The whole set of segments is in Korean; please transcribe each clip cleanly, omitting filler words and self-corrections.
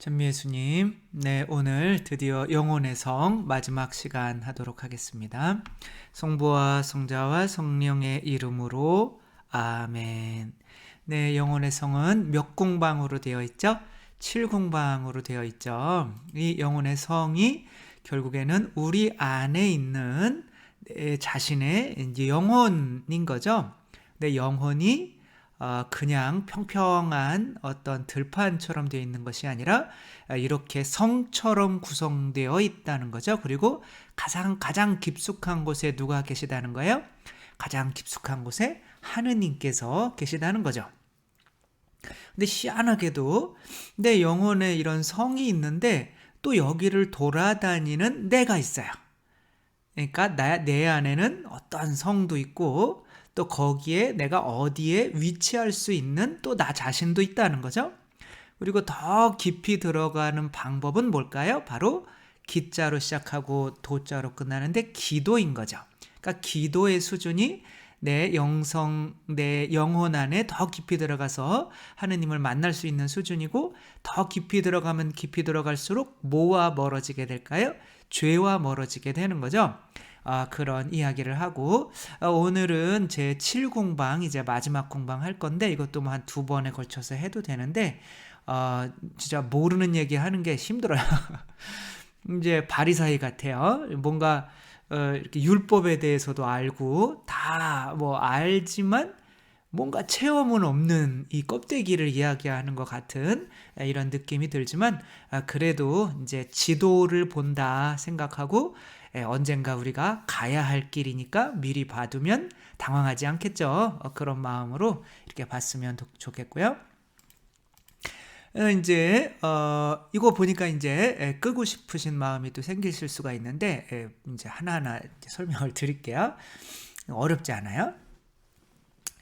전미예수님, 네, 오늘 드디어 영혼의 성 마지막 시간 하도록 하겠습니다. 성부와 성자와 성령의 이름으로 아멘. 네, 영혼의 성은 몇 궁방으로 되어 있죠? 7궁방으로 되어 있죠. 이 영혼의 성이 결국에는 우리 안에 있는 내 자신의 이제 영혼인 거죠. 내 영혼이 그냥 평평한 어떤 들판처럼 되어 있는 것이 아니라 이렇게 성처럼 구성되어 있다는 거죠. 그리고 가장 깊숙한 곳에 누가 계시다는 거예요? 가장 깊숙한 곳에 하느님께서 계시다는 거죠. 근데 희한하게도 내 영혼에 이런 성이 있는데 또 여기를 돌아다니는 내가 있어요. 그러니까 내 안에는 어떠한 성도 있고 또 거기에 내가 어디에 위치할 수 있는 또 나 자신도 있다는 거죠. 그리고 더 깊이 들어가는 방법은 뭘까요? 바로 기자로 시작하고 도자로 끝나는데 기도인 거죠. 그러니까 기도의 수준이 내 영성, 내 영혼 안에 더 깊이 들어가서 하느님을 만날 수 있는 수준이고, 더 깊이 들어가면 깊이 들어갈수록 뭐와 멀어지게 될까요? 죄와 멀어지게 되는 거죠. 그런 이야기를 하고, 오늘은 제 7궁방 이제 마지막 궁방 할 건데, 이것도 뭐 한 두 번에 걸쳐서 해도 되는데, 진짜 모르는 얘기 하는 게 힘들어요. 이제 바리사이 같아요. 뭔가 이렇게 율법에 대해서도 알고 다 뭐 알지만 뭔가 체험은 없는 이 껍데기를 이야기하는 것 같은 이런 느낌이 들지만, 그래도 이제 지도를 본다 생각하고 언젠가 우리가 가야 할 길이니까 미리 봐두면 당황하지 않겠죠. 그런 마음으로 이렇게 봤으면 좋겠고요. 이제 이거 보니까 이제 끄고 싶으신 마음이 또 생기실 수가 있는데, 이제 하나하나 이제 설명을 드릴게요. 어렵지 않아요?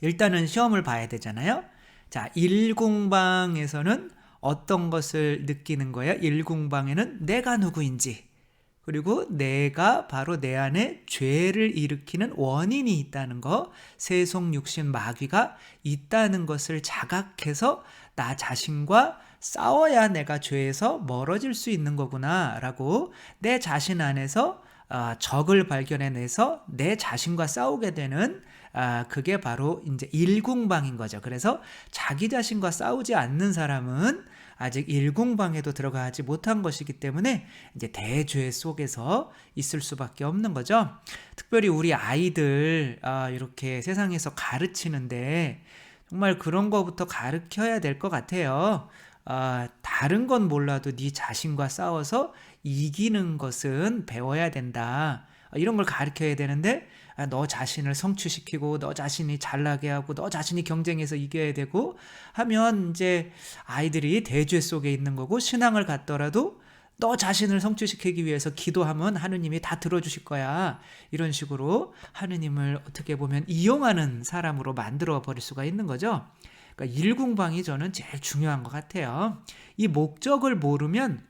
일단은 시험을 봐야 되잖아요. 자, 1궁방에서는 어떤 것을 느끼는 거예요? 1궁방에는 내가 누구인지, 그리고 내가 바로 내 안에 죄를 일으키는 원인이 있다는 거, 세속 육신 마귀가 있다는 것을 자각해서 나 자신과 싸워야 내가 죄에서 멀어질 수 있는 거구나 라고 내 자신 안에서 적을 발견해내서 내 자신과 싸우게 되는, 그게 바로 이제 일궁방인 거죠. 그래서 자기 자신과 싸우지 않는 사람은 아직 일궁방에도 들어가지 못한 것이기 때문에 이제 대죄 속에서 있을 수밖에 없는 거죠. 특별히 우리 아이들 이렇게 세상에서 가르치는데 정말 그런 거부터 가르쳐야 될 것 같아요. 다른 건 몰라도 네 자신과 싸워서 이기는 것은 배워야 된다. 이런 걸 가르쳐야 되는데, 너 자신을 성취시키고 너 자신이 잘나게 하고 너 자신이 경쟁해서 이겨야 되고 하면 이제 아이들이 대죄 속에 있는 거고, 신앙을 갖더라도 너 자신을 성취시키기 위해서 기도하면 하느님이 다 들어주실 거야. 이런 식으로 하느님을 어떻게 보면 이용하는 사람으로 만들어 버릴 수가 있는 거죠. 그러니까 일궁방이 저는 제일 중요한 것 같아요. 이 목적을 모르면,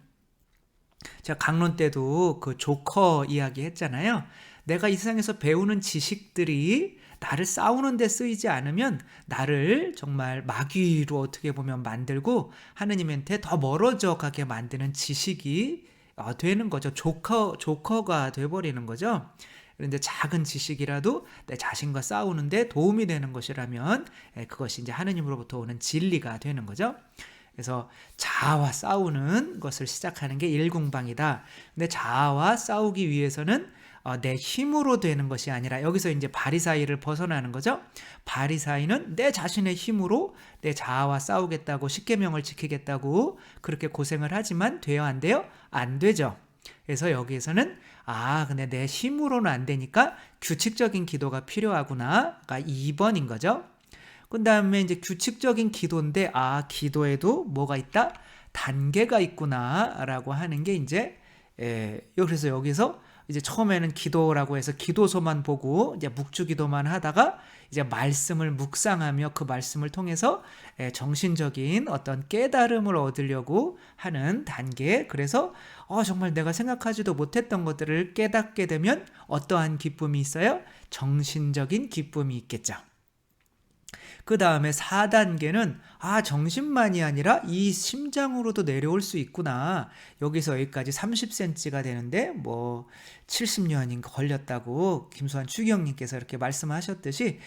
제가 강론 때도 그 조커 이야기 했잖아요. 내가 이 세상에서 배우는 지식들이 나를 싸우는 데 쓰이지 않으면 나를 정말 마귀로 어떻게 보면 만들고 하느님한테 더 멀어져 가게 만드는 지식이 되는 거죠. 조커가 돼버리는 거죠. 그런데 작은 지식이라도 내 자신과 싸우는데 도움이 되는 것이라면 그것이 이제 하느님으로부터 오는 진리가 되는 거죠. 그래서 자아와 싸우는 것을 시작하는 게 일궁방이다. 근데 자아와 싸우기 위해서는 내 힘으로 되는 것이 아니라, 여기서 이제 바리사이를 벗어나는 거죠. 바리사이는 내 자신의 힘으로 내 자아와 싸우겠다고, 십계명을 지키겠다고 그렇게 고생을 하지만 돼요, 안 돼요? 안 되죠. 그래서 여기에서는 근데 내 힘으로는 안 되니까 규칙적인 기도가 필요하구나가 2번인 거죠. 그 다음에 이제 규칙적인 기도인데, 기도에도 뭐가 있다? 단계가 있구나 라고 하는 게 이제, 그래서 여기서 이제 처음에는 기도라고 해서 기도서만 보고 이제 묵주기도만 하다가 이제 말씀을 묵상하며 그 말씀을 통해서 정신적인 어떤 깨달음을 얻으려고 하는 단계. 그래서 정말 내가 생각하지도 못했던 것들을 깨닫게 되면 어떠한 기쁨이 있어요? 정신적인 기쁨이 있겠죠. 그 다음에 4단계는 정신만이 아니라 이 심장으로도 내려올 수 있구나. 여기서 여기까지 30cm가 되는데 70년인가 걸렸다고 김수환 추기경님께서 이렇게 말씀하셨듯이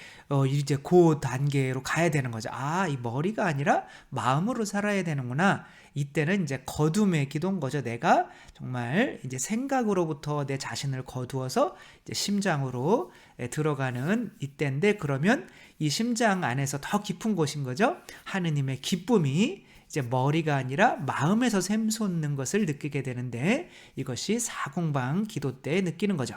이제 그 단계로 가야 되는 거죠. 이 머리가 아니라 마음으로 살아야 되는구나. 이때는 이제 거둠의 기도인 거죠. 내가 정말 이제 생각으로부터 내 자신을 거두어서 이제 심장으로 들어가는 이때인데, 그러면 이 심장 안에서 더 깊은 곳인 거죠. 하느님의 기쁨이 이제 머리가 아니라 마음에서 샘솟는 것을 느끼게 되는데, 이것이 4공방 기도 때 느끼는 거죠.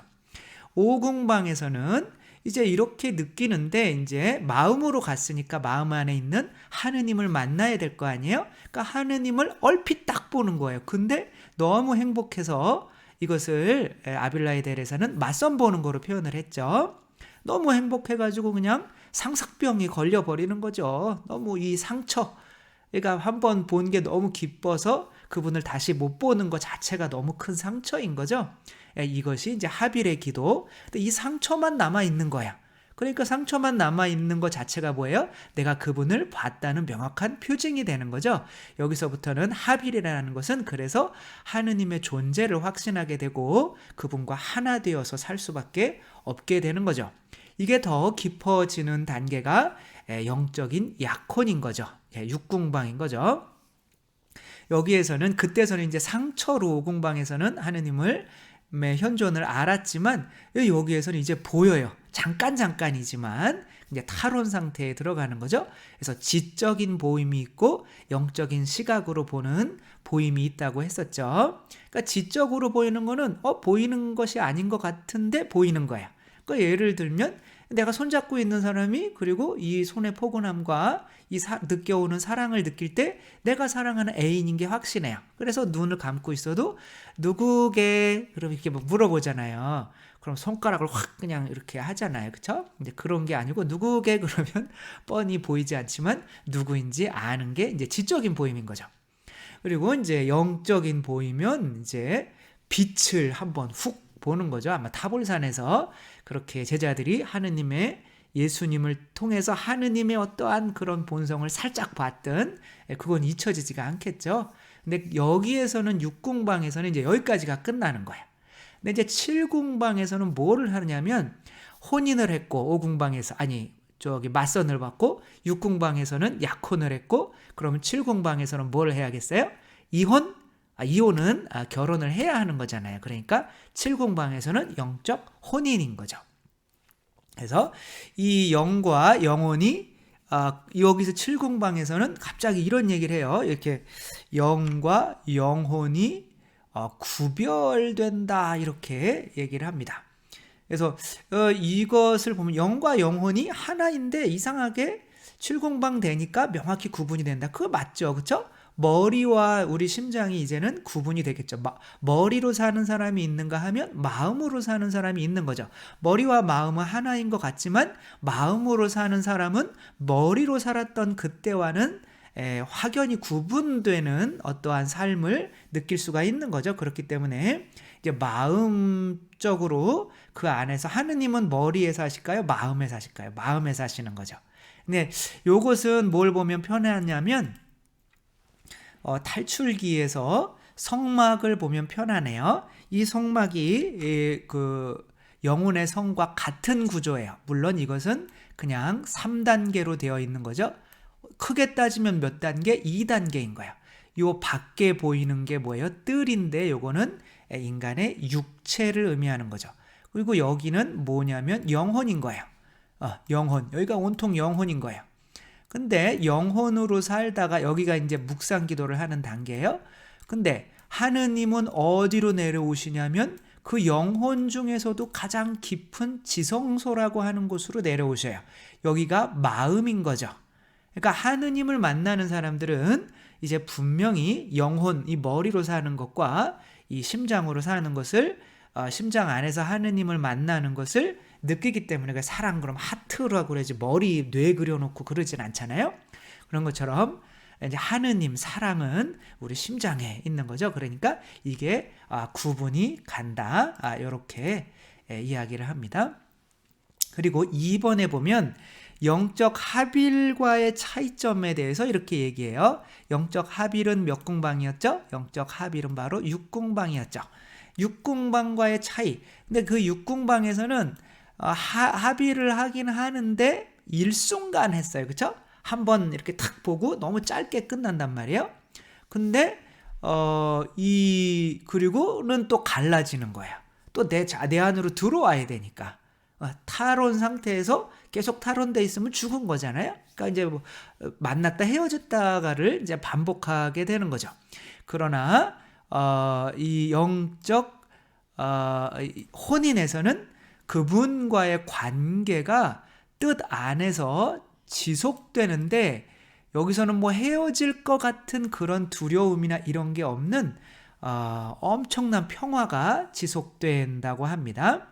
5공방에서는 이제 이렇게 느끼는데, 이제 마음으로 갔으니까 마음 안에 있는 하느님을 만나야 될 거 아니에요? 그러니까 하느님을 얼핏 딱 보는 거예요. 근데 너무 행복해서 이것을 아빌라에 대해서는 맞선 보는 거로 표현을 했죠. 너무 행복해가지고 그냥 상삭병이 걸려버리는 거죠. 너무 이 상처, 그러니까 한번 본 게 너무 기뻐서 그분을 다시 못 보는 것 자체가 너무 큰 상처인 거죠. 이것이 이제 하빌의 기도. 근데 이 상처만 남아있는 거야. 그러니까 상처만 남아있는 것 자체가 뭐예요? 내가 그분을 봤다는 명확한 표징이 되는 거죠. 여기서부터는 하빌이라는 것은 그래서 하느님의 존재를 확신하게 되고 그분과 하나 되어서 살 수밖에 없게 되는 거죠. 이게 더 깊어지는 단계가 영적인 약혼인 거죠. 6공방인 거죠. 여기에서는 그때서는 이제 상처로 5공방에서는 하느님을 현존을 알았지만 여기에서는 이제 보여요. 잠깐이지만 이제 탈원 상태에 들어가는 거죠. 그래서 지적인 보임이 있고 영적인 시각으로 보는 보임이 있다고 했었죠. 그러니까 지적으로 보이는 거는 보이는 것이 아닌 것 같은데 보이는 거야. 그러니까 예를 들면 내가 손잡고 있는 사람이 그리고 이 손의 포근함과 이 느껴오는 사랑을 느낄 때 내가 사랑하는 애인인 게 확신해요. 그래서 눈을 감고 있어도 누구게 그럼 이렇게 물어보잖아요. 그럼 손가락을 확 그냥 이렇게 하잖아요. 그쵸? 근데 그런 게 아니고 누구게 그러면 뻔히 보이지 않지만 누구인지 아는 게 이제 지적인 보임인 거죠. 그리고 이제 영적인 보이면 이제 빛을 한번 훅 보는 거죠. 아마 타볼산에서 그렇게 제자들이 하느님의 예수님을 통해서 하느님의 어떠한 그런 본성을 살짝 봤던, 그건 잊혀지지가 않겠죠. 근데 여기에서는 6공방에서는 이제 여기까지가 끝나는 거예요. 근데 이제 7공방에서는 뭐를 하느냐면 혼인을 했고 5공방에서 맞선을 받고 6공방에서는 약혼을 했고, 그러면 7공방에서는 뭘 해야겠어요? 이혼은 결혼을 해야 하는 거잖아요. 그러니까 7공방에서는 영적 혼인인 거죠. 그래서 이 영과 영혼이 여기서 7공방에서는 갑자기 이런 얘기를 해요. 이렇게 영과 영혼이 구별된다 이렇게 얘기를 합니다. 그래서 이것을 보면 영과 영혼이 하나인데 이상하게 7공방 되니까 명확히 구분이 된다. 그거 맞죠? 그렇죠? 머리와 우리 심장이 이제는 구분이 되겠죠. 머리로 사는 사람이 있는가 하면 마음으로 사는 사람이 있는 거죠. 머리와 마음은 하나인 것 같지만 마음으로 사는 사람은 머리로 살았던 그때와는 확연히 구분되는 어떠한 삶을 느낄 수가 있는 거죠. 그렇기 때문에 이제 마음적으로 그 안에서 하느님은 머리에 사실까요? 마음에 사실까요? 마음에 사시는 거죠. 근데 이것은 뭘 보면 편하냐면 탈출기에서 성막을 보면 편하네요. 이 성막이 그 영혼의 성과 같은 구조예요. 물론 이것은 그냥 3단계로 되어 있는 거죠. 크게 따지면 몇 단계? 2단계인 거예요. 요 밖에 보이는 게 뭐예요? 뜰인데 요거는 인간의 육체를 의미하는 거죠. 그리고 여기는 뭐냐면 영혼인 거예요. 영혼. 여기가 온통 영혼인 거예요. 근데 영혼으로 살다가 여기가 이제 묵상 기도를 하는 단계예요. 근데 하느님은 어디로 내려오시냐면 그 영혼 중에서도 가장 깊은 지성소라고 하는 곳으로 내려오셔요. 여기가 마음인 거죠. 그러니까 하느님을 만나는 사람들은 이제 분명히 영혼, 이 머리로 사는 것과 이 심장으로 사는 것을 심장 안에서 하느님을 만나는 것을 느끼기 때문에 사랑 그럼 하트라고 그러지 머리 뇌 그려놓고 그러진 않잖아요. 그런 것처럼 이제 하느님 사랑은 우리 심장에 있는 거죠. 그러니까 이게 구분이 간다. 이렇게 이야기를 합니다. 그리고 2번에 보면 영적 합일과의 차이점에 대해서 이렇게 얘기해요. 영적 합일은 몇 궁방이었죠? 영적 합일은 바로 육궁방이었죠. 육궁방과의 차이. 근데 그 육궁방에서는 합의를 하긴 하는데 일순간 했어요. 그쵸? 한번 이렇게 탁 보고 너무 짧게 끝난단 말이에요. 근데 그리고는 또 갈라지는 거예요. 또 내 안으로 들어와야 되니까. 탈원 상태에서 계속 탈원돼 있으면 죽은 거잖아요. 그러니까 이제 뭐 만났다 헤어졌다가를 이제 반복하게 되는 거죠. 그러나 이 영적 혼인에서는 그분과의 관계가 뜻 안에서 지속되는데 여기서는 뭐 헤어질 것 같은 그런 두려움이나 이런 게 없는 엄청난 평화가 지속된다고 합니다.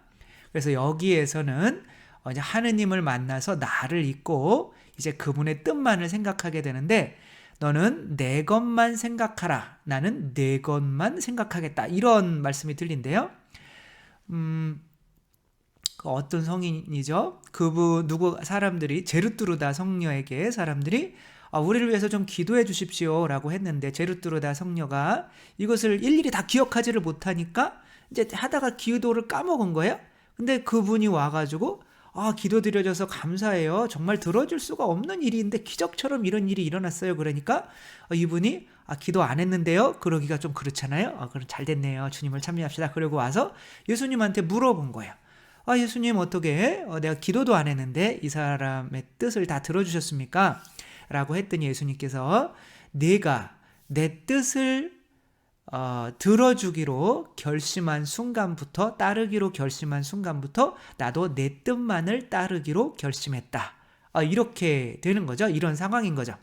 그래서 여기에서는 이제 하느님을 만나서 나를 잊고 이제 그분의 뜻만을 생각하게 되는데 너는 내 것만 생각하라. 나는 내 것만 생각하겠다. 이런 말씀이 들린대요. 어떤 성인이죠? 사람들이 제르뚜르다 성녀에게 사람들이 우리를 위해서 좀 기도해 주십시오 라고 했는데 제르뚜르다 성녀가 이것을 일일이 다 기억하지를 못하니까 이제 하다가 기도를 까먹은 거예요. 근데 그분이 와가지고 기도드려줘서 감사해요. 정말 들어줄 수가 없는 일인데 기적처럼 이런 일이 일어났어요. 그러니까 이분이 기도 안 했는데요. 그러기가 좀 그렇잖아요. 그럼 잘 됐네요. 주님을 참여합시다. 그러고 와서 예수님한테 물어본 거예요. 예수님 어떻게 내가 기도도 안 했는데 이 사람의 뜻을 다 들어주셨습니까? 라고 했더니 예수님께서 내가 내 뜻을 들어주기로 결심한 순간부터 따르기로 결심한 순간부터 나도 내 뜻만을 따르기로 결심했다. 이렇게 되는 거죠. 이런 상황인 거죠.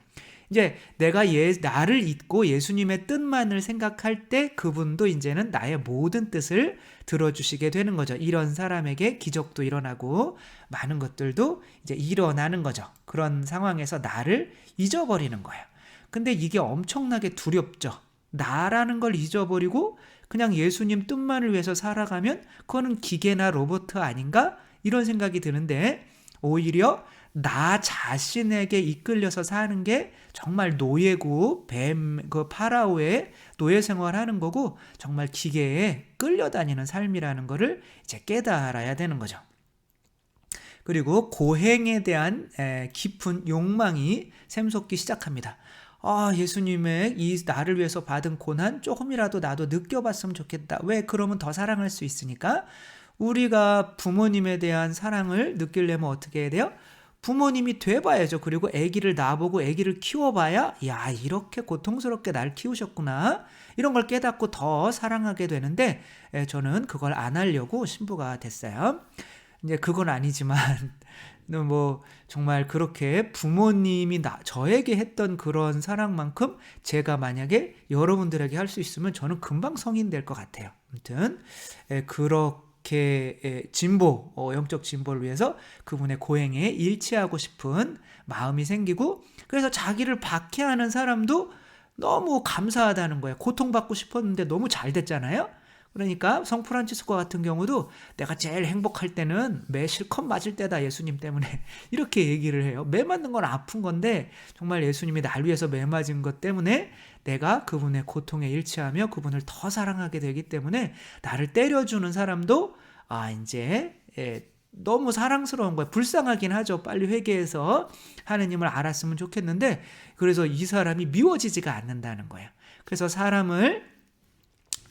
이제 내가 나를 잊고 예수님의 뜻만을 생각할 때 그분도 이제는 나의 모든 뜻을 들어주시게 되는 거죠. 이런 사람에게 기적도 일어나고 많은 것들도 이제 일어나는 거죠. 그런 상황에서 나를 잊어버리는 거예요. 근데 이게 엄청나게 두렵죠. 나라는 걸 잊어버리고 그냥 예수님 뜻만을 위해서 살아가면 그거는 기계나 로봇 아닌가? 이런 생각이 드는데 오히려 나 자신에게 이끌려서 사는 게 정말 노예고 파라오의 노예 생활하는 거고 정말 기계에 끌려다니는 삶이라는 거를 이제 깨달아야 되는 거죠. 그리고 고행에 대한 깊은 욕망이 샘솟기 시작합니다. 예수님의 이 나를 위해서 받은 고난 조금이라도 나도 느껴봤으면 좋겠다. 왜? 그러면 더 사랑할 수 있으니까. 우리가 부모님에 대한 사랑을 느끼려면 어떻게 해야 돼요? 부모님이 돼봐야죠. 그리고 아기를 낳아보고 아기를 키워봐야 이렇게 고통스럽게 날 키우셨구나. 이런 걸 깨닫고 더 사랑하게 되는데 저는 그걸 안 하려고 신부가 됐어요. 이제 그건 아니지만 뭐 정말 그렇게 부모님이 저에게 했던 그런 사랑만큼 제가 만약에 여러분들에게 할 수 있으면 저는 금방 성인 될 것 같아요. 아무튼 그렇게 영적 진보를 위해서 그분의 고행에 일치하고 싶은 마음이 생기고 그래서 자기를 박해하는 사람도 너무 감사하다는 거예요. 고통받고 싶었는데 너무 잘 됐잖아요. 그러니까 성 프란치스코 같은 경우도 내가 제일 행복할 때는 매 실컷 맞을 때다 예수님 때문에 이렇게 얘기를 해요. 매 맞는 건 아픈 건데 정말 예수님이 날 위해서 매 맞은 것 때문에 내가 그분의 고통에 일치하며 그분을 더 사랑하게 되기 때문에 나를 때려주는 사람도 이제 너무 사랑스러운 거예요. 불쌍하긴 하죠. 빨리 회개해서 하느님을 알았으면 좋겠는데 그래서 이 사람이 미워지지가 않는다는 거예요. 그래서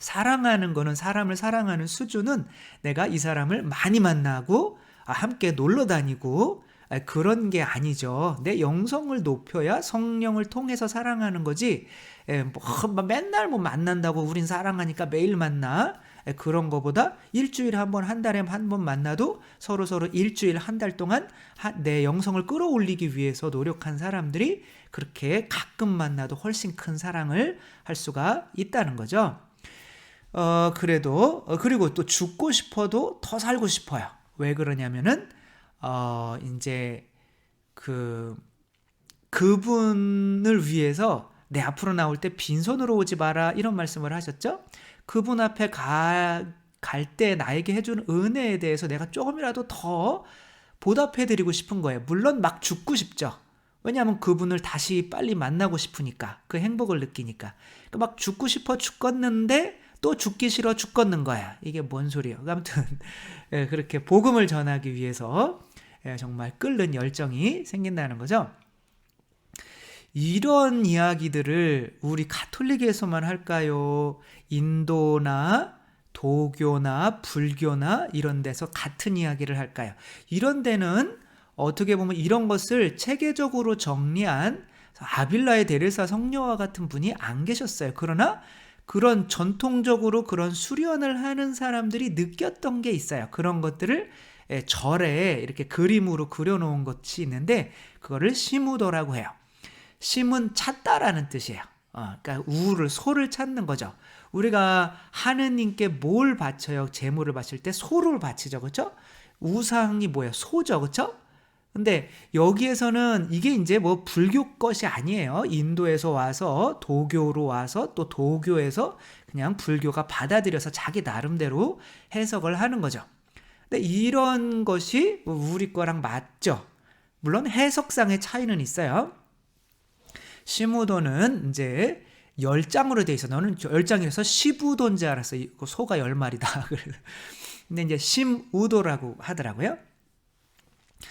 사랑하는 거는 사람을 사랑하는 수준은 내가 이 사람을 많이 만나고 함께 놀러 다니고 그런 게 아니죠. 내 영성을 높여야 성령을 통해서 사랑하는 거지. 맨날 만난다고 우린 사랑하니까 매일 만나. 그런 거보다 일주일에 한 번, 한 달에 한 번 만나도 서로 일주일, 한 달 동안 내 영성을 끌어올리기 위해서 노력한 사람들이 그렇게 가끔 만나도 훨씬 큰 사랑을 할 수가 있다는 거죠. 그리고 또 죽고 싶어도 더 살고 싶어요. 왜 그러냐면은, 이제, 그분을 위해서 내 앞으로 나올 때 빈손으로 오지 마라. 이런 말씀을 하셨죠? 그분 앞에 갈 때 나에게 해준 은혜에 대해서 내가 조금이라도 더 보답해드리고 싶은 거예요. 물론 막 죽고 싶죠. 왜냐하면 그분을 다시 빨리 만나고 싶으니까, 그 행복을 느끼니까. 그러니까 막 죽고 싶어 죽겠는데 또 죽기 싫어 죽겠는 거야. 이게 뭔 소리예요. 아무튼 그렇게 복음을 전하기 위해서 정말 끓는 열정이 생긴다는 거죠. 이런 이야기들을 우리 가톨릭에서만 할까요? 인도나 도교나 불교나 이런 데서 같은 이야기를 할까요? 이런 데는 어떻게 보면 이런 것을 체계적으로 정리한 아빌라의 데레사 성녀와 같은 분이 안 계셨어요. 그러나 그런 전통적으로 그런 수련을 하는 사람들이 느꼈던 게 있어요. 그런 것들을 절에 이렇게 그림으로 그려놓은 것이 있는데 그거를 시무도라고 해요. 심은 찾다라는 뜻이에요. 그러니까 우를, 소를 찾는 거죠. 우리가 하느님께 뭘 바쳐요? 제물을 바칠 때 소를 바치죠. 그렇죠? 우상이 뭐예요? 소죠. 그렇죠? 근데 여기에서는 이게 이제 뭐 불교 것이 아니에요. 인도에서 와서 도교로 와서 또 도교에서 그냥 불교가 받아들여서 자기 나름대로 해석을 하는 거죠. 근데 이런 것이 우리 거랑 맞죠. 물론 해석상의 차이는 있어요. 시무도는 이제 10장으로 돼 있어. 너는 10장이라서 시부도인 줄 알았어. 소가 10마리다. 근데 이제 심우도라고 하더라고요.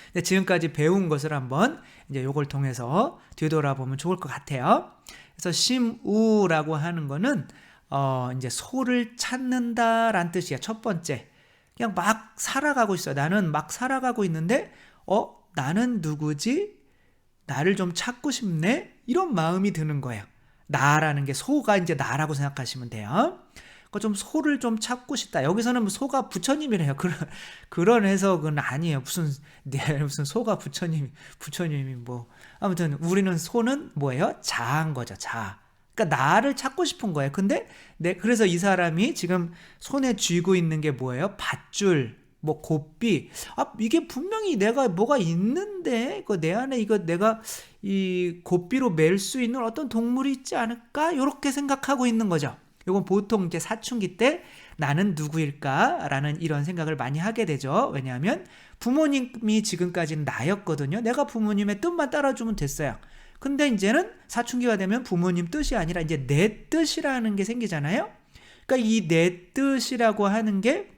근데 지금까지 배운 것을 한번 이제 요걸 통해서 되돌아보면 좋을 것 같아요. 그래서 심우라고 하는 거는 이제 소를 찾는다라는 뜻이야. 첫 번째. 그냥 막 살아가고 있어. 나는 막 살아가고 있는데 나는 누구지? 나를 좀 찾고 싶네? 이런 마음이 드는 거예요. 나라는 게 소가 이제 나라고 생각하시면 돼요. 좀 소를 좀 찾고 싶다. 여기서는 소가 부처님이래요. 그런 해석은 아니에요. 무슨 소가 부처님이 뭐. 아무튼 우리는 소는 뭐예요? 자한 거죠. 자. 그러니까 나를 찾고 싶은 거예요. 근데 그래서 이 사람이 지금 손에 쥐고 있는 게 뭐예요? 밧줄, 뭐 고삐. 이게 분명히 내가 뭐가 있는데 내 안에 이거 내가 이 고삐로 맬 수 있는 어떤 동물이 있지 않을까? 이렇게 생각하고 있는 거죠. 이건 보통 이제 사춘기 때 나는 누구일까라는 이런 생각을 많이 하게 되죠. 왜냐하면 부모님이 지금까지는 나였거든요. 내가 부모님의 뜻만 따라주면 됐어요. 근데 이제는 사춘기가 되면 부모님 뜻이 아니라 이제 내 뜻이라는 게 생기잖아요. 그러니까 이 내 뜻이라고 하는 게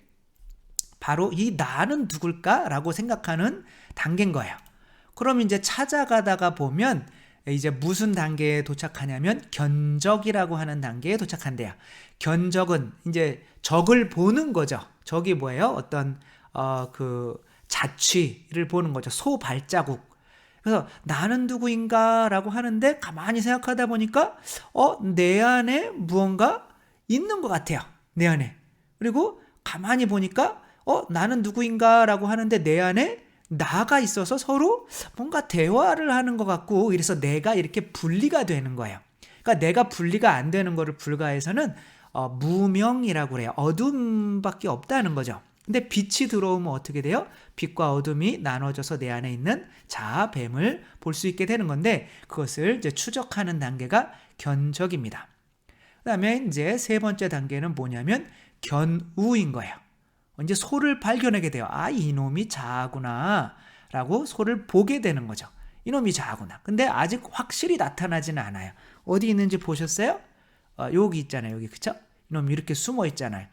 바로 이 나는 누굴까라고 생각하는 단계인 거예요. 그럼 이제 찾아가다가 보면 이제 무슨 단계에 도착하냐면 견적이라고 하는 단계에 도착한대요. 견적은 이제 적을 보는 거죠. 적이 뭐예요? 어떤 그 자취를 보는 거죠. 소 발자국. 그래서 나는 누구인가라고 하는데 가만히 생각하다 보니까 내 안에 무언가 있는 것 같아요. 내 안에. 그리고 가만히 보니까 나는 누구인가라고 하는데 내 안에 나가 있어서 서로 뭔가 대화를 하는 것 같고 이래서 내가 이렇게 분리가 되는 거예요. 그러니까 내가 분리가 안 되는 거를 불가해서는 무명이라고 그래요. 어둠밖에 없다는 거죠. 근데 빛이 들어오면 어떻게 돼요? 빛과 어둠이 나눠져서 내 안에 있는 자아, 뱀을 볼 수 있게 되는 건데 그것을 이제 추적하는 단계가 견적입니다. 그 다음에 이제 세 번째 단계는 뭐냐면 견우인 거예요. 이제 소를 발견하게 돼요. 이놈이 자아구나 라고 소를 보게 되는 거죠. 이놈이 자아구나. 근데 아직 확실히 나타나지는 않아요. 어디 있는지 보셨어요? 여기 있잖아요. 여기 그쵸? 이놈이 이렇게 숨어 있잖아요.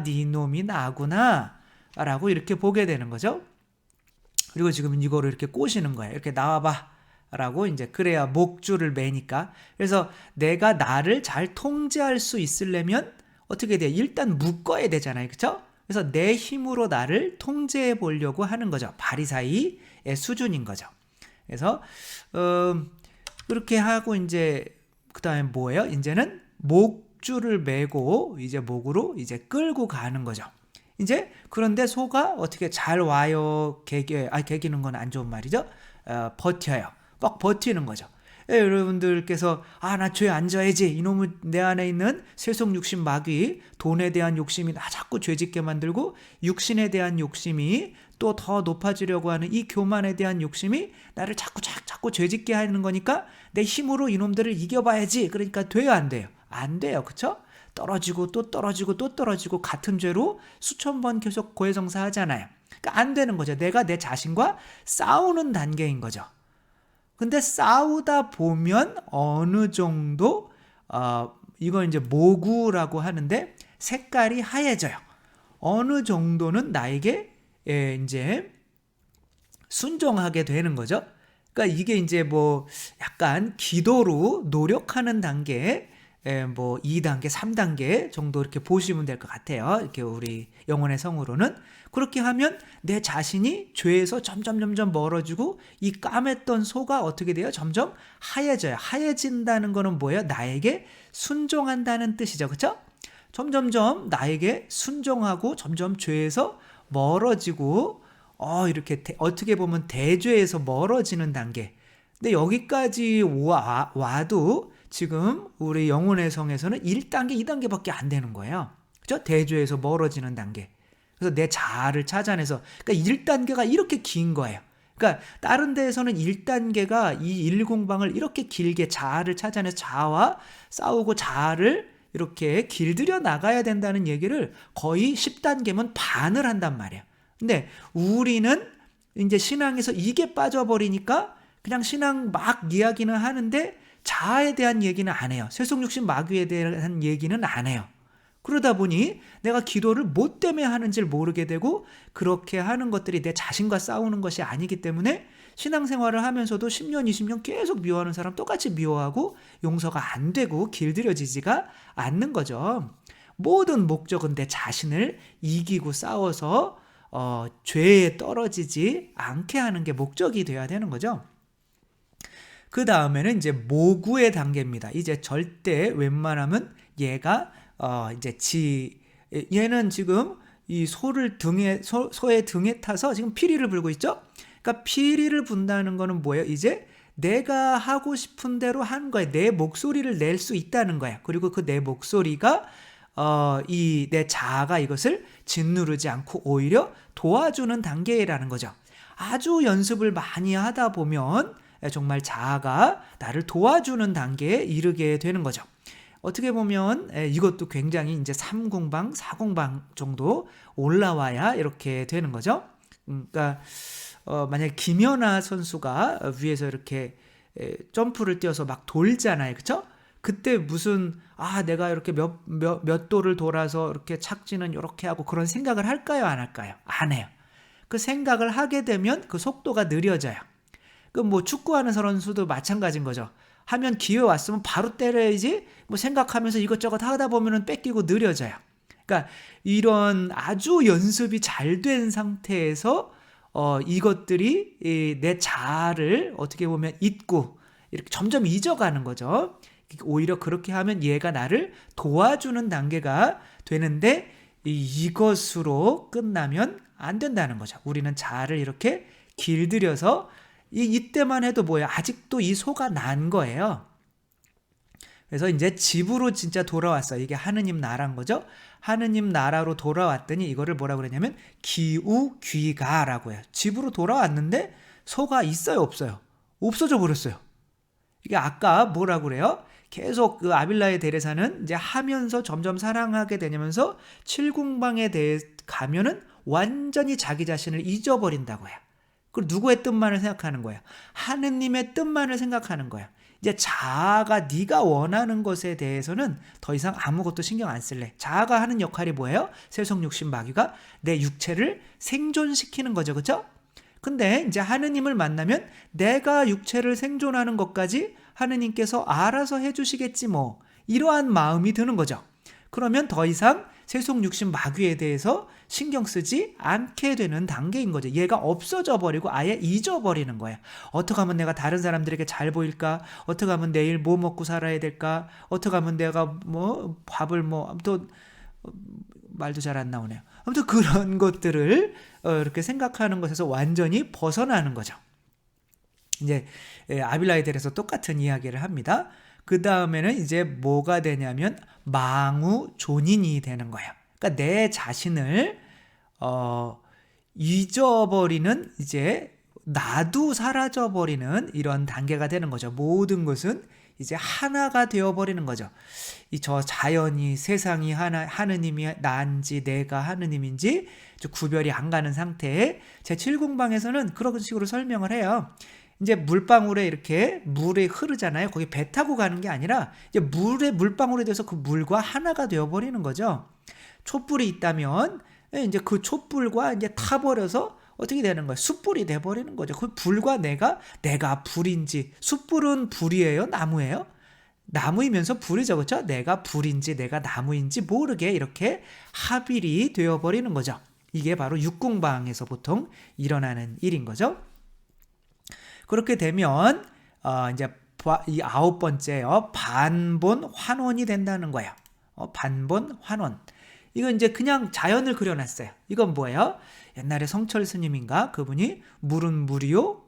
네 놈이 나구나 라고 이렇게 보게 되는 거죠. 그리고 지금 이거를 이렇게 꼬시는 거예요. 이렇게 나와봐 라고 이제 그래야 목줄을 매니까. 그래서 내가 나를 잘 통제할 수 있으려면 어떻게 돼요? 일단 묶어야 되잖아요. 그쵸? 그래서 내 힘으로 나를 통제해 보려고 하는 거죠. 바리사이의 수준인 거죠. 그래서 그렇게 하고 이제 그다음에 뭐예요? 이제는 목줄을 매고 이제 목으로 이제 끌고 가는 거죠. 이제 그런데 소가 어떻게 잘 와요? 개기는 건 안 좋은 말이죠. 버텨요. 막 버티는 거죠. 여러분들께서 나 죄 안 져야지. 이놈은 내 안에 있는 세속 욕심 마귀, 돈에 대한 욕심이 나 자꾸 죄짓게 만들고 육신에 대한 욕심이 또 더 높아지려고 하는 이 교만에 대한 욕심이 나를 자꾸 죄짓게 하는 거니까 내 힘으로 이놈들을 이겨봐야지. 그러니까 돼요, 안 돼요? 안 돼요. 그쵸? 떨어지고 또 떨어지고 또 떨어지고 같은 죄로 수천 번 계속 고해성사 하잖아요. 그러니까 안 되는 거죠. 내가 내 자신과 싸우는 단계인 거죠. 근데 싸우다 보면 어느 정도 이걸 이제 모구라고 하는데 색깔이 하얘져요. 어느 정도는 나에게 이제 순종하게 되는 거죠. 그러니까 이게 이제 뭐 약간 기도로 노력하는 단계, 뭐 2단계, 3단계 정도 이렇게 보시면 될 것 같아요. 이렇게 우리 영혼의 성으로는. 그렇게 하면 내 자신이 죄에서 점점 멀어지고 이 까맸던 소가 어떻게 돼요? 점점 하얘져요. 하얘진다는 거는 뭐예요? 나에게 순종한다는 뜻이죠. 그렇죠? 점점점 나에게 순종하고 점점 죄에서 멀어지고 이렇게 어떻게 보면 대죄에서 멀어지는 단계. 근데 여기까지 와도 지금 우리 영혼의 성에서는 1단계, 2단계밖에 안 되는 거예요. 그죠? 대죄에서 멀어지는 단계. 그래서 내 자아를 찾아내서, 그러니까 1단계가 이렇게 긴 거예요. 그러니까 다른 데에서는 1단계가 이 일공방을 이렇게 길게 자아를 찾아내서 자아와 싸우고 자아를 이렇게 길들여 나가야 된다는 얘기를 거의 10단계면 반을 한단 말이에요. 근데 우리는 이제 신앙에서 이게 빠져버리니까 그냥 신앙 막 이야기는 하는데 자아에 대한 얘기는 안 해요. 세속육신 마귀에 대한 얘기는 안 해요. 그러다 보니 내가 기도를 뭐 때문에 하는지를 모르게 되고 그렇게 하는 것들이 내 자신과 싸우는 것이 아니기 때문에 신앙생활을 하면서도 10년, 20년 계속 미워하는 사람 똑같이 미워하고 용서가 안 되고 길들여지지가 않는 거죠. 모든 목적은 내 자신을 이기고 싸워서 죄에 떨어지지 않게 하는 게 목적이 돼야 되는 거죠. 그 다음에는 이제 모구의 단계입니다. 이제 절대 웬만하면 얘가 이제 얘는 지금 이 소의 등에 타서 지금 피리를 불고 있죠. 그러니까 피리를 분다는 거는 뭐예요? 이제 내가 하고 싶은 대로 한 거예요. 내 목소리를 낼 수 있다는 거예요. 그리고 그 내 목소리가 이 내 자아가 이것을 짓누르지 않고 오히려 도와주는 단계라는 거죠. 아주 연습을 많이 하다 보면 정말 자아가 나를 도와주는 단계에 이르게 되는 거죠. 어떻게 보면 이것도 굉장히 이제 3공방, 4공방 정도 올라와야 이렇게 되는 거죠. 그러니까 만약에 김연아 선수가 위에서 이렇게 점프를 뛰어서 막 돌잖아요. 그렇죠? 그때 무슨 내가 이렇게 몇 도를 돌아서 이렇게 착지는 이렇게 하고 그런 생각을 할까요? 안 할까요? 안 해요. 그 생각을 하게 되면 그 속도가 느려져요. 그 뭐 축구하는 선수도 마찬가지인 거죠. 하면 기회 왔으면 바로 때려야지 뭐 생각하면서 이것저것 하다 보면은 뺏기고 느려져요. 그러니까 이런 아주 연습이 잘 된 상태에서 이것들이 내 자아를 어떻게 보면 잊고 이렇게 점점 잊어가는 거죠. 오히려 그렇게 하면 얘가 나를 도와주는 단계가 되는데 이것으로 끝나면 안 된다는 거죠. 우리는 자아를 이렇게 길들여서 이때만 해도 뭐예요? 아직도 이 소가 난 거예요. 그래서 이제 집으로 진짜 돌아왔어요. 이게 하느님 나라인 거죠. 하느님 나라로 돌아왔더니 이거를 뭐라고 그러냐면 기우귀가라고 해요. 집으로 돌아왔는데 소가 있어요, 없어요? 없어져 버렸어요. 이게 아까 뭐라고 그래요? 계속 그 아빌라의 데레사는 이제 하면서 점점 사랑하게 되면서 7공방에 대해 가면은 완전히 자기 자신을 잊어버린다고 해요. 그리고 누구의 뜻만을 생각하는 거예요? 하느님의 뜻만을 생각하는 거예요. 이제 자아가 네가 원하는 것에 대해서는 더 이상 아무것도 신경 안 쓸래. 자아가 하는 역할이 뭐예요? 세속육신 마귀가 내 육체를 생존시키는 거죠. 그렇죠? 근데 이제 하느님을 만나면 내가 육체를 생존하는 것까지 하느님께서 알아서 해주시겠지 뭐, 이러한 마음이 드는 거죠. 그러면 더 이상 세속육신 마귀에 대해서 신경 쓰지 않게 되는 단계인 거죠. 얘가 없어져 버리고 아예 잊어버리는 거예요. 어떻게 하면 내가 다른 사람들에게 잘 보일까? 어떻게 하면 내일 뭐 먹고 살아야 될까? 어떻게 하면 내가 뭐 밥을 아무튼 말도 잘 안 나오네요. 아무튼 그런 것들을 이렇게 생각하는 것에서 완전히 벗어나는 거죠. 이제 아빌라에 대해서 똑같은 이야기를 합니다. 그 다음에는 이제 뭐가 되냐면 망우존인이 되는 거예요. 그러니까 내 자신을 잊어버리는 이제 나도 사라져 버리는 이런 단계가 되는 거죠. 모든 것은 이제 하나가 되어 버리는 거죠. 이 저 자연이, 세상이 하느님이 나인지 내가 하느님인지 구별이 안 가는 상태에 제7공방에서는 그런 식으로 설명을 해요. 이제 물방울에 이렇게 물이 흐르잖아요. 거기 배 타고 가는 게 아니라 이제 물방울이 돼서 그 물과 하나가 되어 버리는 거죠. 촛불이 있다면 이제 그 촛불과 이제 타버려서 어떻게 되는 거예요? 숯불이 돼버리는 거죠. 그 불과 내가 불인지, 숯불은 불이에요? 나무예요? 나무이면서 불이죠. 그렇죠? 내가 불인지 내가 나무인지 모르게 이렇게 합일이 되어버리는 거죠. 이게 바로 육궁방에서 보통 일어나는 일인 거죠. 그렇게 되면 이제 이 9번째요. 반본 환원이 된다는 거예요. 반본 환원. 이건 이제 그냥 자연을 그려놨어요. 이건 뭐예요? 옛날에 성철 스님인가 그분이 물은 물이요,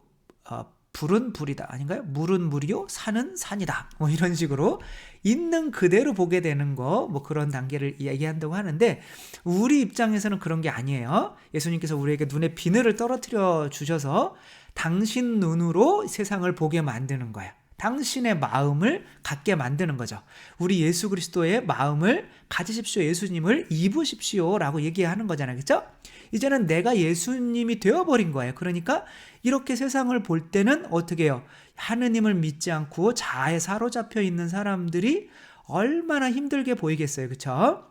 불은 불이다 아닌가요? 물은 물이요, 산은 산이다. 뭐 이런 식으로 있는 그대로 보게 되는 거, 뭐 그런 단계를 얘기한다고 하는데 우리 입장에서는 그런 게 아니에요. 예수님께서 우리에게 눈에 비늘을 떨어뜨려 주셔서 당신 눈으로 세상을 보게 만드는 거예요. 당신의 마음을 갖게 만드는 거죠. 우리 예수 그리스도의 마음을 가지십시오. 예수님을 입으십시오. 라고 얘기하는 거잖아요. 그렇죠? 이제는 내가 예수님이 되어버린 거예요. 그러니까 이렇게 세상을 볼 때는 어떻게 해요? 하느님을 믿지 않고 자아에 사로잡혀 있는 사람들이 얼마나 힘들게 보이겠어요. 그렇죠?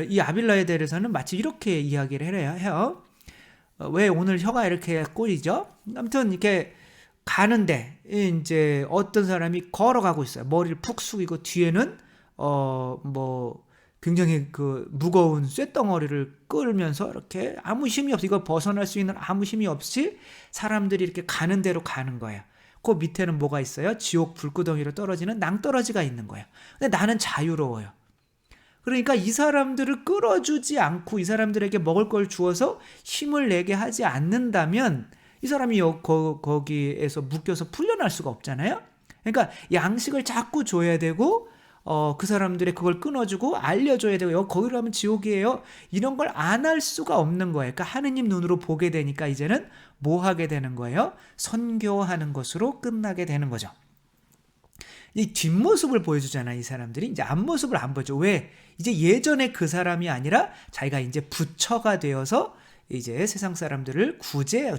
이 아빌라에 대해서는 마치 이렇게 이야기를 해요. 왜 오늘 혀가 이렇게 꼬이죠? 아무튼 이렇게 가는데 이제 어떤 사람이 걸어가고 있어요. 머리를 푹 숙이고 뒤에는 뭐 굉장히 그 무거운 쇳덩어리를 끌면서 이렇게 아무 힘이 없이 이걸 벗어날 수 있는 아무 힘이 없이 사람들이 이렇게 가는 대로 가는 거예요. 그 밑에는 뭐가 있어요? 지옥 불구덩이로 떨어지는 낭떠러지가 있는 거예요. 근데 나는 자유로워요. 그러니까 이 사람들을 끌어주지 않고 이 사람들에게 먹을 걸 주어서 힘을 내게 하지 않는다면 이 사람이 거기에서 묶여서 풀려날 수가 없잖아요. 그러니까 양식을 자꾸 줘야 되고 그 사람들의 그걸 끊어주고 알려줘야 되고 거기로 가면 지옥이에요. 이런 걸 안 할 수가 없는 거예요. 그러니까 하느님 눈으로 보게 되니까 이제는 뭐 하게 되는 거예요? 선교하는 것으로 끝나게 되는 거죠. 이 뒷모습을 보여주잖아요. 이 사람들이 이제 앞모습을 안 보여줘. 왜? 이제 예전에 그 사람이 아니라 자기가 이제 부처가 되어서 이제 세상 사람들을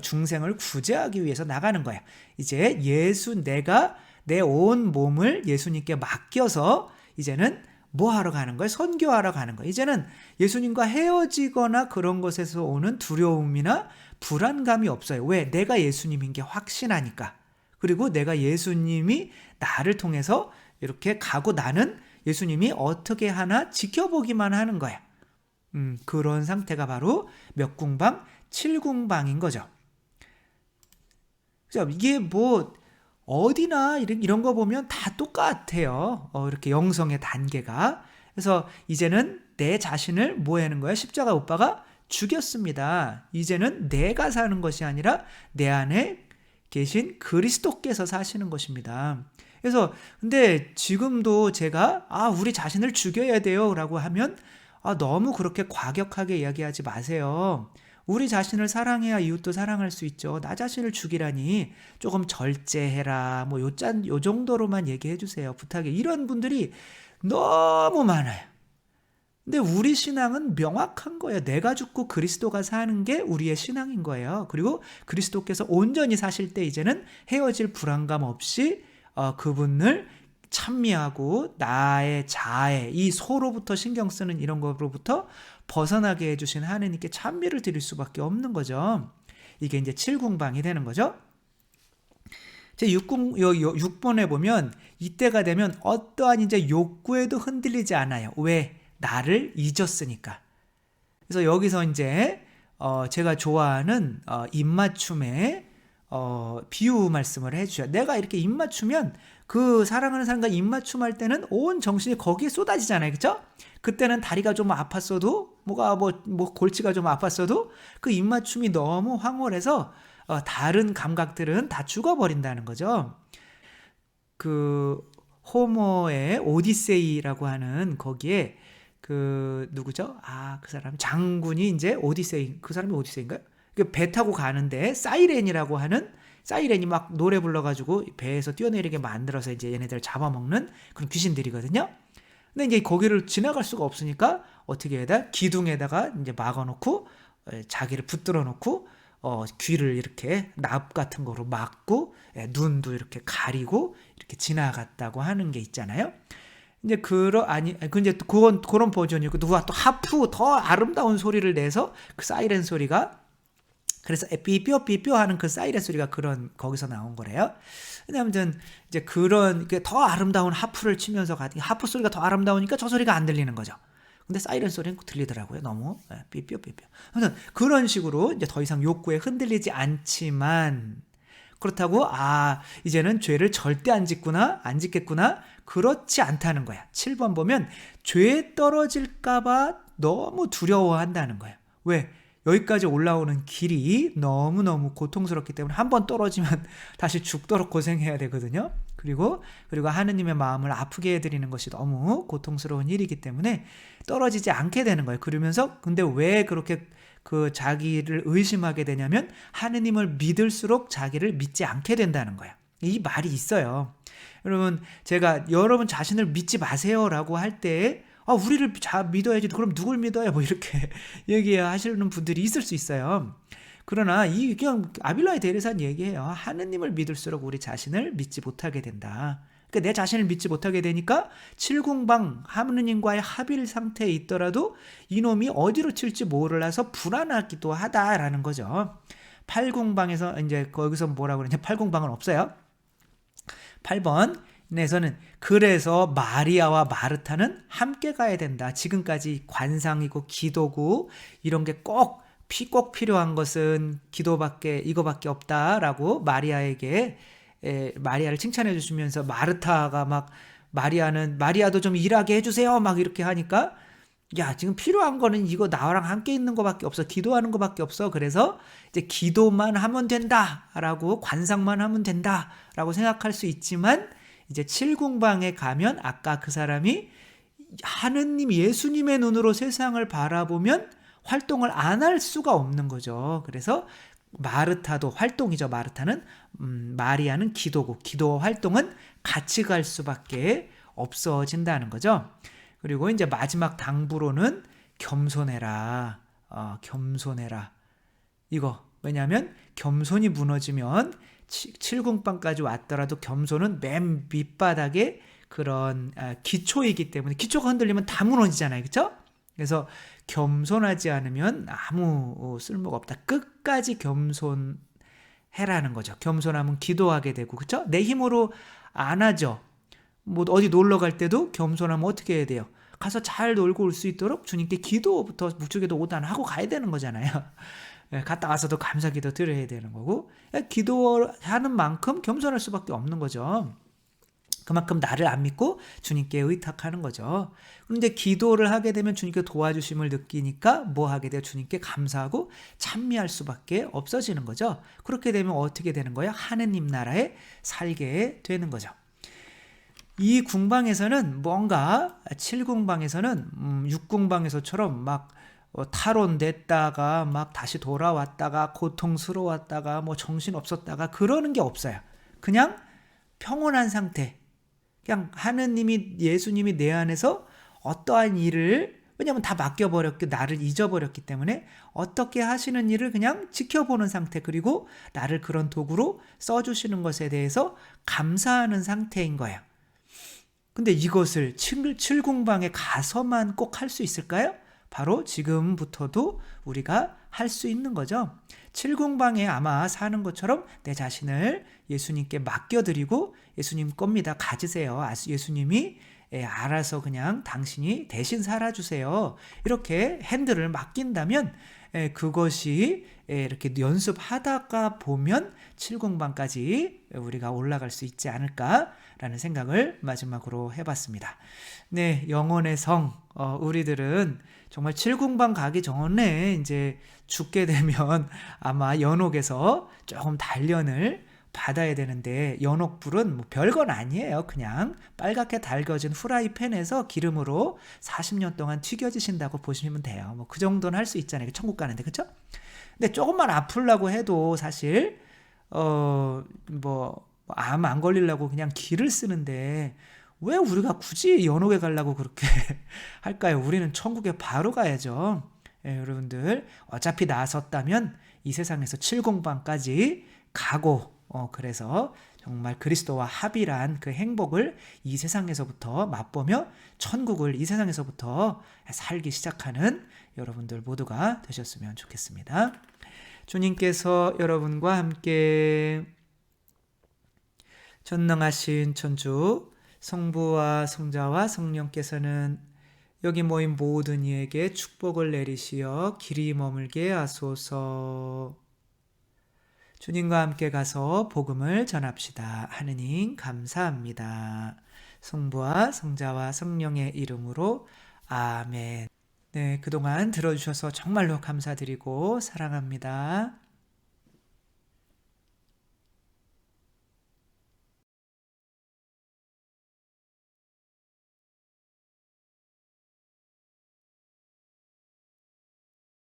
중생을 구제하기 위해서 나가는 거야. 이제 내가 내 온 몸을 예수님께 맡겨서 이제는 뭐 하러 가는 거야? 선교하러 가는 거야. 이제는 예수님과 헤어지거나 그런 것에서 오는 두려움이나 불안감이 없어요. 왜? 내가 예수님인 게 확신하니까. 그리고 내가 예수님이 나를 통해서 이렇게 가고 나는 예수님이 어떻게 하나 지켜보기만 하는 거야. 그런 상태가 바로 몇 궁방? 7궁방인 거죠. 그죠? 이게 뭐 어디나 이런 거 보면 다 똑같아요. 이렇게 영성의 단계가. 그래서 이제는 내 자신을 뭐 하는 거야? 십자가 오빠가 죽였습니다. 이제는 내가 사는 것이 아니라 내 안에 계신 그리스도께서 사시는 것입니다. 그래서 근데 지금도 제가 우리 자신을 죽여야 돼요 라고 하면 너무 그렇게 과격하게 이야기하지 마세요. 우리 자신을 사랑해야 이웃도 사랑할 수 있죠. 나 자신을 죽이라니 조금 절제해라. 뭐 요 정도로만 얘기해 주세요. 부탁해. 이런 분들이 너무 많아요. 근데 우리 신앙은 명확한 거예요. 내가 죽고 그리스도가 사는 게 우리의 신앙인 거예요. 그리고 그리스도께서 온전히 사실 때 이제는 헤어질 불안감 없이 그분을 찬미하고 나의 자아에 이 소로부터 신경 쓰는 이런 거로부터 벗어나게 해주신 하느님께 찬미를 드릴 수밖에 없는 거죠. 이게 이제 7궁방이 되는 거죠. 제 6번에 보면 이때가 되면 어떠한 이제 욕구에도 흔들리지 않아요. 왜? 나를 잊었으니까. 그래서 여기서 이제 제가 좋아하는 입맞춤에 비유 말씀을 해주셔요. 내가 이렇게 입맞추면 그 사랑하는 사람과 입맞춤할 때는 온 정신이 거기에 쏟아지잖아요. 그렇죠? 그때는 다리가 좀 아팠어도 뭐 골치가 좀 아팠어도 그 입맞춤이 너무 황홀해서 다른 감각들은 다 죽어버린다는 거죠. 그 호모의 오디세이라고 하는 거기에 그 누구죠? 그 사람 장군이 이제 오디세이, 그 사람이 오디세이인가요? 배 타고 가는데 사이렌이라고 하는 사이렌이 막 노래 불러가지고 배에서 뛰어내리게 만들어서 이제 얘네들 잡아먹는 그런 귀신들이거든요. 근데 이제 거기를 지나갈 수가 없으니까 어떻게 해야 돼? 기둥에다가 이제 막아놓고 자기를 붙들어 놓고 귀를 이렇게 납 같은 거로 막고 눈도 이렇게 가리고 이렇게 지나갔다고 하는 게 있잖아요. 이제 이제 그런 버전이고 누가 또 하프 더 아름다운 소리를 내서 그 사이렌 소리가 그래서 삐삐삐 하는 그 사이렌 소리가 거기서 나온 거래요. 근데 아무튼 이제 그런 더 아름다운 하프를 치면서 하프 소리가 더 아름다우니까 저 소리가 안 들리는 거죠. 근데 사이렌 소리는 들리더라고요. 너무 삐삐삐삐. 아무튼 그런 식으로 이제 더 이상 욕구에 흔들리지 않지만 그렇다고 이제는 죄를 절대 안 짓겠구나. 그렇지 않다는 거야. 7번 보면 죄에 떨어질까봐 너무 두려워한다는 거예요. 왜? 여기까지 올라오는 길이 너무너무 고통스럽기 때문에 한 번 떨어지면 다시 죽도록 고생해야 되거든요. 그리고 하느님의 마음을 아프게 해드리는 것이 너무 고통스러운 일이기 때문에 떨어지지 않게 되는 거예요. 그러면서 근데 왜 그렇게 자기를 의심하게 되냐면 하느님을 믿을수록 자기를 믿지 않게 된다는 거예요. 이 말이 있어요. 여러분, 제가 여러분 자신을 믿지 마세요라고 할 때 우리를 믿어야지. 그럼 누굴 믿어요? 뭐 이렇게 얘기하시는 분들이 있을 수 있어요. 그러나 그냥 아빌라의 대리산 얘기해요. 하느님을 믿을수록 우리 자신을 믿지 못하게 된다. 그러니까 내 자신을 믿지 못하게 되니까 7궁방 하느님과의 합일 상태에 있더라도 이놈이 어디로 튈지 몰라서 불안하기도 하다라는 거죠. 8궁방에서 이제 거기서 뭐라고 그러냐? 8궁방은 없어요. 8번 에서는 그래서 마리아와 마르타는 함께 가야 된다. 지금까지 관상이고 기도고 이런 게 꼭 필요한 것은 이거밖에 없다라고 마리아를 칭찬해 주시면서 마르타가 막 마리아도 좀 일하게 해주세요 막 이렇게 하니까 지금 필요한 거는 이거 나랑 함께 있는 거밖에 없어. 기도하는 거밖에 없어. 그래서 이제 기도만 하면 된다라고 관상만 하면 된다라고 생각할 수 있지만 이제 7궁방에 가면 아까 그 사람이 하느님 예수님의 눈으로 세상을 바라보면 활동을 안 할 수가 없는 거죠. 그래서 마르타도 활동이죠. 마르타는 마리아는 기도고 기도와 활동은 같이 갈 수밖에 없어진다는 거죠. 그리고 이제 마지막 당부로는 겸손해라. 겸손해라. 이거 왜냐하면 겸손이 무너지면 7궁방까지 왔더라도 겸손은 맨 밑바닥에 그런 기초이기 때문에 기초가 흔들리면 다 무너지잖아요. 그렇죠? 그래서 겸손하지 않으면 아무 쓸모가 없다. 끝까지 겸손해라는 거죠. 겸손하면 기도하게 되고 그렇죠? 내 힘으로 안 하죠. 뭐 어디 놀러 갈 때도 겸손하면 어떻게 해야 돼요? 가서 잘 놀고 올 수 있도록 주님께 기도부터 묵주기도 5단 하고 가야 되는 거잖아요. 갔다 와서도 감사기도 드려야 되는 거고 기도하는 만큼 겸손할 수밖에 없는 거죠. 그만큼 나를 안 믿고 주님께 의탁하는 거죠. 그런데 기도를 하게 되면 주님께 도와주심을 느끼니까 뭐 하게 돼요? 주님께 감사하고 찬미할 수밖에 없어지는 거죠. 그렇게 되면 어떻게 되는 거예요? 하느님 나라에 살게 되는 거죠. 이 궁방에서는 뭔가 7궁방에서는 6궁방에서처럼 막 탈원됐다가 막 다시 돌아왔다가 고통스러웠다가 뭐 정신 없었다가 그러는 게 없어요. 그냥 평온한 상태. 그냥 하느님이 예수님이 내 안에서 어떠한 일을 왜냐하면 다 맡겨버렸기 나를 잊어버렸기 때문에 어떻게 하시는 일을 그냥 지켜보는 상태 그리고 나를 그런 도구로 써주시는 것에 대해서 감사하는 상태인 거예요. 근데 이것을 7궁방에 가서만 꼭 할 수 있을까요? 바로 지금부터도 우리가 할 수 있는 거죠. 7궁방에 아마 사는 것처럼 내 자신을 예수님께 맡겨드리고 예수님 겁니다. 가지세요. 예수님이 알아서 그냥 당신이 대신 살아주세요. 이렇게 핸들을 맡긴다면 그것이 이렇게 연습하다가 보면 7궁방까지 우리가 올라갈 수 있지 않을까라는 생각을 마지막으로 해봤습니다. 네, 영혼의 성 우리들은 정말 7궁방 가기 전에 이제 죽게 되면 아마 연옥에서 조금 단련을 받아야 되는데 연옥불은 뭐 별건 아니에요. 그냥 빨갛게 달궈진 후라이팬에서 기름으로 40년 동안 튀겨지신다고 보시면 돼요. 뭐 그 정도는 할 수 있잖아요. 천국 가는데, 그쵸? 근데 조금만 아프려고 해도 사실 뭐 암 안 걸리려고 그냥 기를 쓰는데 왜 우리가 굳이 연옥에 가려고 그렇게 할까요? 우리는 천국에 바로 가야죠. 예, 여러분들 어차피 나섰다면 이 세상에서 7공방까지 가고 그래서 정말 그리스도와 합일한 그 행복을 이 세상에서부터 맛보며 천국을 이 세상에서부터 살기 시작하는 여러분들 모두가 되셨으면 좋겠습니다. 주님께서 여러분과 함께 전능하신 천주 성부와 성자와 성령께서는 여기 모인 모든 이에게 축복을 내리시어 길이 머물게 하소서. 주님과 함께 가서 복음을 전합시다. 하느님 감사합니다. 성부와 성자와 성령의 이름으로 아멘. 네, 그동안 들어주셔서 정말로 감사드리고 사랑합니다.